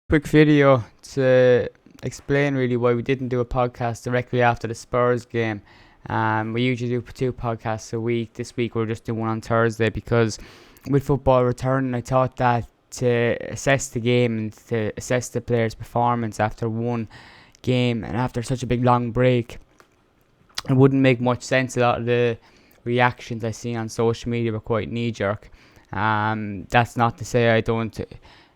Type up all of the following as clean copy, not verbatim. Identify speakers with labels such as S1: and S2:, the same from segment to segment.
S1: Quick video to explain really why we didn't do a podcast directly after the Spurs game. We usually do two podcasts a week. This week we're just doing one on Thursday because with football returning, I thought that to assess the game and to assess the players' performance after one game and after such a big long break, it wouldn't make much sense. A lot of the reactions I see on social media were quite knee-jerk. That's not to say I don't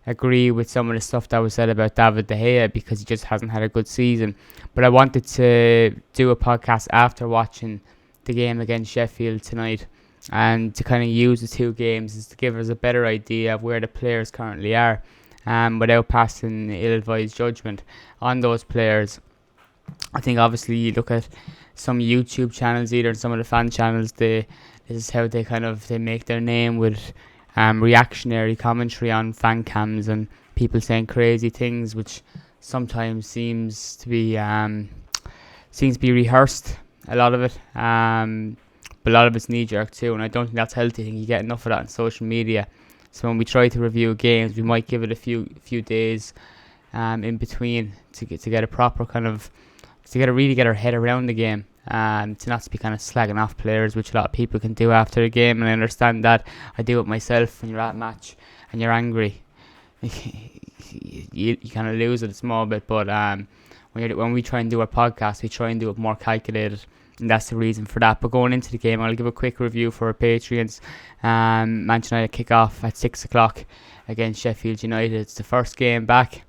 S1: agree with some of the stuff that was said about David De Gea because he just hasn't had a good season. But I wanted to do a podcast after watching the game against Sheffield tonight and to kind of use the two games is to give us a better idea of where the players currently are without passing ill-advised judgment on those players. I think obviously you look at some YouTube channels, either some of the fan channels, this is how they make their name with reactionary commentary on fan cams and people saying crazy things, which sometimes seems to be rehearsed. A lot of it, but a lot of it's knee jerk too, and I don't think that's healthy. I think you get enough of that on social media. So when we try to review games, we might give it a few days in between to get a proper really get our head around the game. To not to be kind of slagging off players, which a lot of people can do after a game, and I understand that. I do it myself. When you're at a match and you're angry, you kind of lose it a small bit. But when we try and do our podcast, we try and do it more calculated, and that's the reason for that. But going into the game, I'll give a quick review for our Patreons. Manchester United kick off at 6 o'clock against Sheffield United. It's the first game back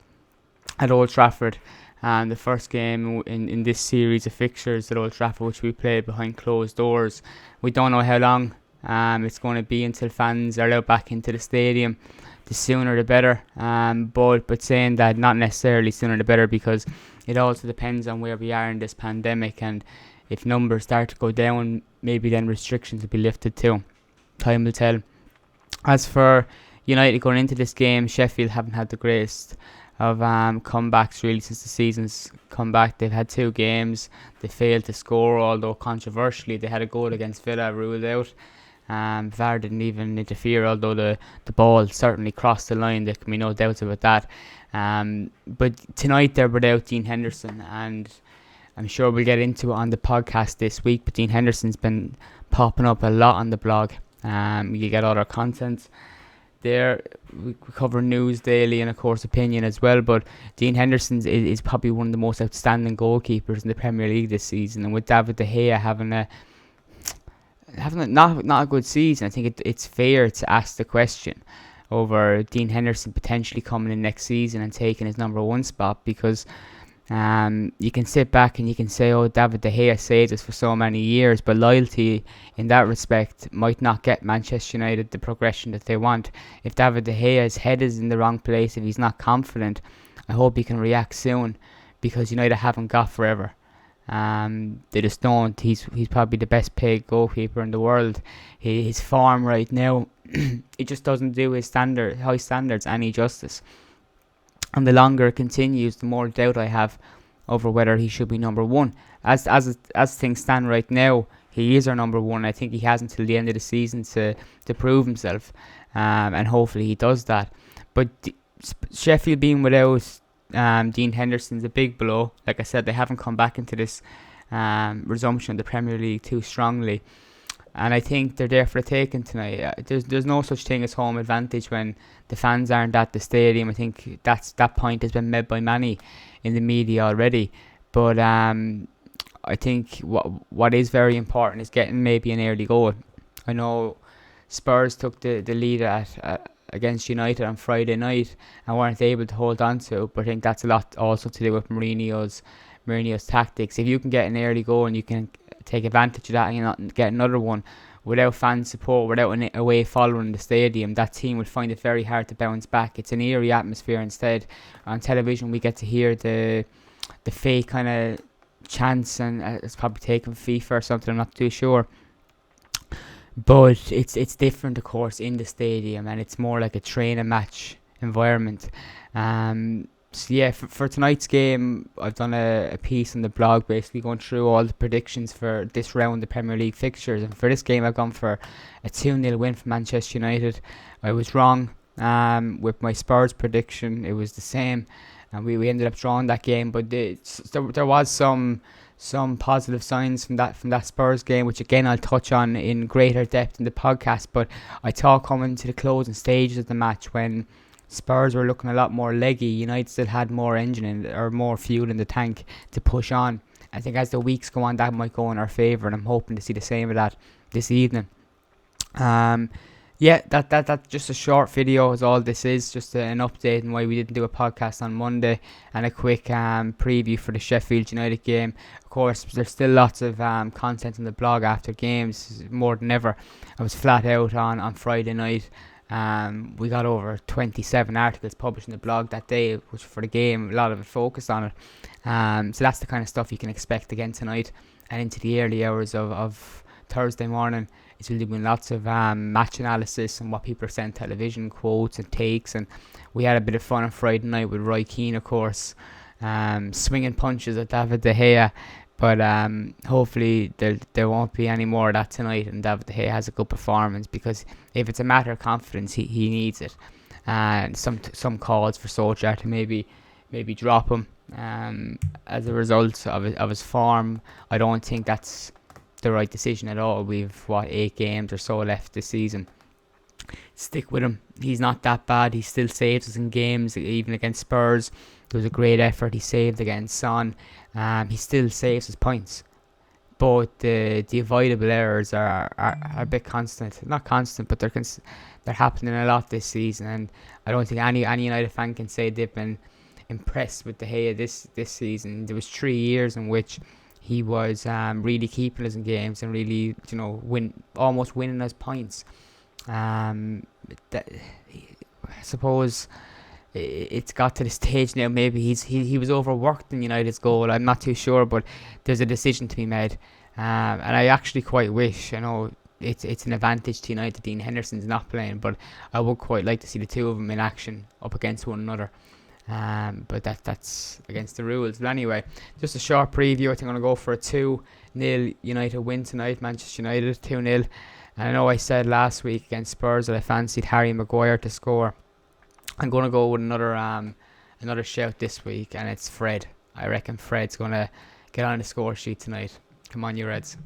S1: at Old Trafford. The first game in this series of fixtures at Old Trafford, which we played behind closed doors. We don't know how long it's going to be until fans are allowed back into the stadium. The sooner the better. But saying that, not necessarily sooner the better, because it also depends on where we are in this pandemic, and if numbers start to go down, maybe then restrictions will be lifted too. Time will tell. As for United going into this game, Sheffield haven't had the greatest of comebacks really since the season's come back. They've had two games. They failed to score, although controversially they had a goal against Villa ruled out. VAR didn't even interfere, although the ball certainly crossed the line. There can be no doubts about that. But tonight they're without Dean Henderson, and I'm sure we'll get into it on the podcast this week, but Dean Henderson's been popping up a lot on the blog. You get other content there. We cover news daily and of course opinion as well, but Dean Henderson is probably one of the most outstanding goalkeepers in the Premier League this season, and with David De Gea having not a good season, I think it's fair to ask the question over Dean Henderson potentially coming in next season and taking his number one spot, because you can sit back and you can say, oh, David De Gea saved us for so many years, but loyalty in that respect might not get Manchester United the progression that they want. If David De Gea's head is in the wrong place, if he's not confident, I hope he can react soon, because United haven't got forever. They just don't. He's probably the best paid goalkeeper in the world. His form right now, it just doesn't do his high standards any justice. And the longer it continues, the more doubt I have over whether he should be number one. As things stand right now, he is our number one. I think he has until the end of the season to prove himself, and hopefully he does that. But Sheffield being without Dean Henderson's a big blow. Like I said, they haven't come back into this resumption of the Premier League too strongly. And I think they're there for the taking tonight. There's no such thing as home advantage when the fans aren't at the stadium. I think that point has been made by many in the media already. But I think what is very important is getting maybe an early goal. I know Spurs took the lead against United on Friday night and weren't able to hold on to it, but I think that's a lot also to do with Mourinho's tactics. If you can get an early goal and you can take advantage of that and you not get another one without fan support, without an away following in the stadium, that team will find it very hard to bounce back. It's an eerie atmosphere. Instead, on television we get to hear the fake kind of chants, and it's probably taken FIFA or something, I'm not too sure. But it's different, of course, in the stadium, and it's more like a training match environment. So yeah, for tonight's game, I've done a piece on the blog basically going through all the predictions for this round of Premier League fixtures. And for this game, I've gone for a 2-0 win for Manchester United. I was wrong With my Spurs prediction, it was the same, and we ended up drawing that game. But there was some positive signs from that Spurs game, which again I'll touch on in greater depth in the podcast. But I thought coming to the closing stages of the match, when Spurs were looking a lot more leggy, United still had more engine or more fuel in the tank to push on. I think as the weeks go on, that might go in our favour, and I'm hoping to see the same of that this evening. Yeah, that's just a short video is all this is, just an update on why we didn't do a podcast on Monday, and a quick preview for the Sheffield United game. Of course, there's still lots of content on the blog after games, more than ever. I was flat out on Friday night. We got over 27 articles published in the blog that day, which for the game, a lot of it focused on it. So that's the kind of stuff you can expect again tonight and into the early hours of Thursday morning. It's really been lots of match analysis and what people are saying, television quotes and takes, and we had a bit of fun on Friday night with Roy Keane, of course, swinging punches at David De Gea. But hopefully there won't be any more of that tonight, and David De Gea has a good performance, because if it's a matter of confidence, he needs it. And some calls for Solskjaer to maybe drop him as a result of his form. I don't think that's the right decision at all. We've 8 games or so left this season. Stick with him. He's not that bad. He still saves us in games, even against Spurs. There was a great effort he saved against Son. He still saves his points, but the avoidable errors are a bit constant. Not constant, but they're happening a lot this season, and I don't think any United fan can say they've been impressed with De Gea this season. There was 3 years in which he was really keeping us in games and really, almost winning us points. I suppose it's got to the stage now. Maybe he was overworked in United's goal. I'm not too sure, but there's a decision to be made, and I actually quite wish. I know it's an advantage to United. Dean Henderson's not playing, but I would quite like to see the two of them in action up against one another. But that's against the rules. But anyway, just a short preview. I think I'm going to go for a 2-0 United win tonight. Manchester United 2-0. And I know I said last week against Spurs that I fancied Harry Maguire to score. I'm going to go with another shout this week, and it's Fred. I reckon Fred's going to get on the score sheet tonight. Come on, you Reds.